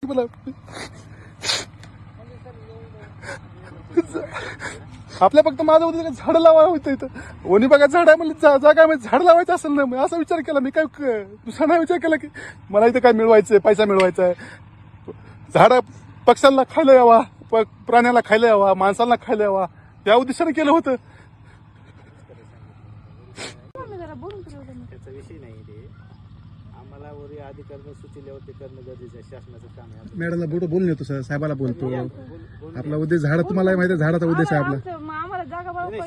की मला आपल्या फक्त माझं उद्या झाडं लावायला होतं इथं ओनी बघा झाड आहे म्हणजे जागा म्हणजे झाड लावायचं असेल ना मी असा विचार केला मी काय दुसरा नाही विचार केला की मला इथं काय मिळवायचं पैसा मिळवायचा आहे झाडं पक्ष्यांना खायला यावा प्राण्यांना खायला यावा माणसांना खायला यावा या उद्देशाने केलं होतं त्याचा विषय नाही ते आम्हाला वरील अधिकाऱ्यांनी सुचवल्यावर ते करणं गरजेचं आहे शासनाचं काम आहे मॅडमला बोलून येतो सर साहेबाला बोलतो आपला उद्देश झाड तुम्हाला माहिती आहे झाडाचा उद्देश आहे आपला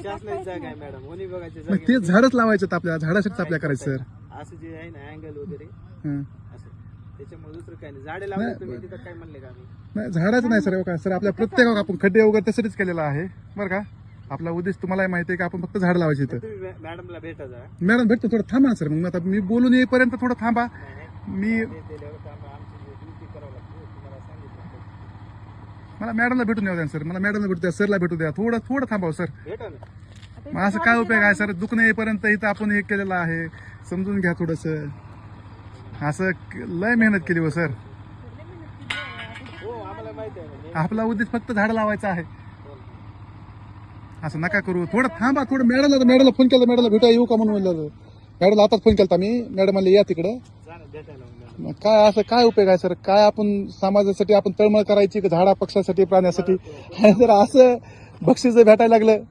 शासनाची जागा आहे मॅडम वनी बघायची मग ते झाडच लावायचं आपल्याला झाडासाठी आपल्या करायचं सर असं जे आहे ना अँगल वगैरे हं. असं त्याच्यामुळे दुसरं काय नाही झाडे लावले तुम्ही तिथं काय म्हणले का आम्ही नाही झाडाचं नाही सर का सर आपल्या प्रत्येक आपण खड्डे वगैरे त्यासाठीच केलेला आहे बरं का आपला उद्देश तुम्हाला माहिती आहे की आपण फक्त झाड लावायचे इथं तुम्ही मॅडमला भेटा जा मॅडम भेटतो थोडं थांबा ना सर मग आता मी बोलून येईपर्यंत थोडं थांबा मी दिल्यावर काम आमची ड्युटी करावं लागते तुम्हाला सांगितलं मला मॅडमला भेटून द्या सर मला मॅडमला भेटू द्या सरला भेटू द्या थोडं थांबाव सर भेटा ना मग असं काय उपयोग आहे सर दुखणं येईपर्यंत इथं आपण हे केलेलं आहे समजून घ्या थोडस असं लय मेहनत केली हो सर हो आम्हाला माहिती आहे म्हणजे आपला उद्देश फक्त झाड लावायचा आहे असं नका करू थोडं थांबा थोडं मॅडमला फोन केला मॅडमला भेटा येऊ का म्हणून म्हणलं मॅडमला आताच फोन केला मी मॅडमला या तिकडं जा ना भेटायला मग मग काय असं काय उपयोग आहे सर काय आपण समाजासाठी आपण तळमळ करायची की झाडा पक्षासाठी प्राण्यासाठी आणि जर असं बक्षीस जर भेटायला लागलं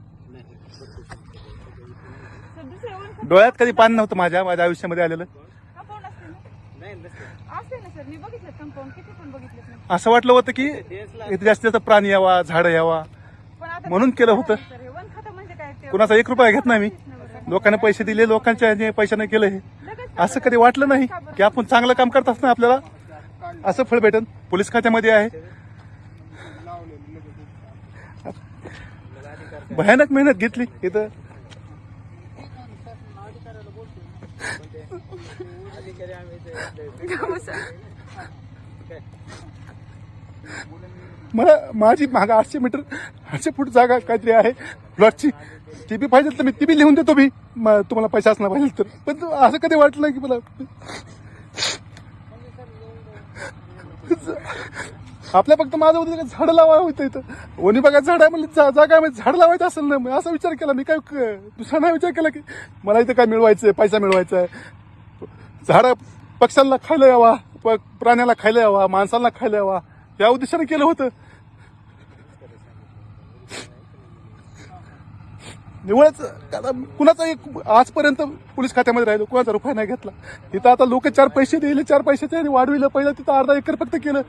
डोळ्यात कधी पाणी नव्हतं माझ्या आयुष्यामध्ये आलेलं नाही असं वाटलं होतं की इथे जास्तीत जास्त प्राणी यावा झाडं यावा म्हणून केलं होतं कुणाचा 1 रुपया घेत नाही मी लोकांना पैसे दिले लोकांच्या ह्याने पैशाने केलं हे असं कधी वाटलं नाही की आपण चांगलं काम करत असताना आपल्याला असं फळ भेटन पोलीस खात्यामध्ये आहे भयानक मेहनत घेतली इथं अधिकारी आम्ही मला माझी मागं 800 फूट जागा काहीतरी आहे प्लॉटची ती बी पाहिजे तर मी ती बी लिहून देतो मी तुम्हाला पैसा असला पाहिजे तर पण असं कधी वाटलं नाही की मला आपल्या फक्त माझं उद्या झाडं लावायला होतं इथं ओनी बघा झाड आहे म्हणजे जागा म्हणजे झाड लावायचं असेल ना मी असा विचार केला मी काय दुसरा नाही विचार केला की मला इथं काय मिळवायचं पैसा मिळवायचा आहे झाडं पक्ष्यांना खायला यावा प्राण्यांना खायला यावा माणसांना खायला यावा या उद्देशाने केलं होतं निवळच आता कुणाचा एक आजपर्यंत पोलीस खात्यामध्ये राहिलो कुणाचा रुपया नाही घेतला तिथं आता लोक 4 पैसे दिले 4 पैशाचे आणि वाढविलं पहिलं तिथं अर्धा एकर फक्त केलं